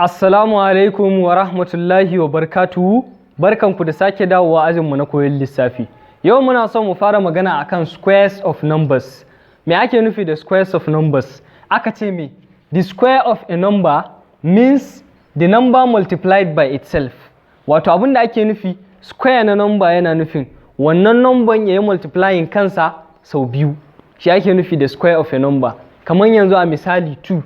Assalamu alaikum wa rahmatullahi wa barakatuhu. Barkanku da sake dawowa ajinmu na koyon lissafi. Yau muna son mu fara magana akan squares of numbers. Me ake nufi da squares of numbers? Aka ce me? The square of a number means the number multiplied by itself. Wato abin da ake nufi square na number yana nufin wannan number ya yi multiplying kansa sau biyu. Shi ake nufi da square of a number. Kamar yanzu a misali 2.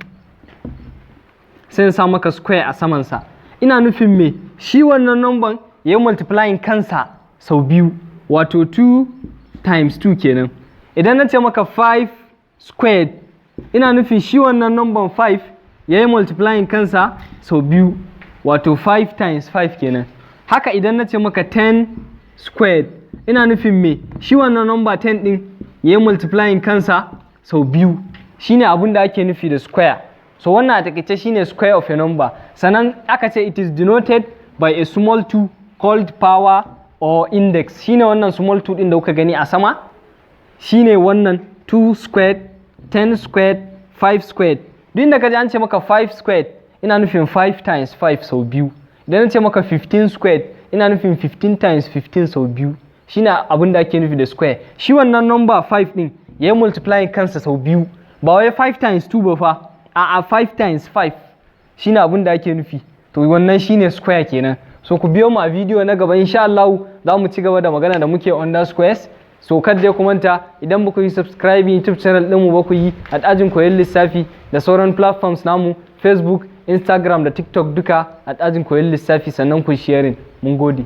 Sai sa maka square a samansa. Ina nufin me? Shi wannan number ya yi multiplying kansa sau biyu. Wato 2 times 2 kenan. Idan na ce maka 5 squared, ina nufin shi wannan number 5 ya yi multiplying kansa sau biyu. Wato 5 times 5 kenan. Haka idan na ce maka 10 squared, ina nufin me? Shi wannan number 10 ɗin ya yi multiplying kansa sau biyu. Shi ne abin da ake nufi da square. So wannan a takaice shine square of a number. Sannan aka ce it is denoted by a small 2 called power or index. Shine wannan small 2 din da kuka gani a sama. Shine wannan 2 squared, 10 squared, 5 squared. Duk inda kaji an ce maka 5 squared, ina nufin 5 times 5 sau biyu. Idan na ce maka 15 squared, ina nufin 15 times 15 sau biyu. Shine abin da ake nufi da square. Shi wannan number 5 din ya yi multiplying kansa sau biyu. Ba wai 5 times 2 ba fa. A'a 5 times 5 shine abin da ake nufi. To wannan shine square kenan. So ku biyo mu a video na gaba insha Allah za mu ci gaba da magana da muke under squares. So kada ku manta idan ba ku yi subscribe YouTube channel din mu ba ku yi a ajin koyon lissafi da sauran platforms namu Facebook, Instagram da TikTok duka a ajin koyon lissafi sannan ku sharing. Mun gode.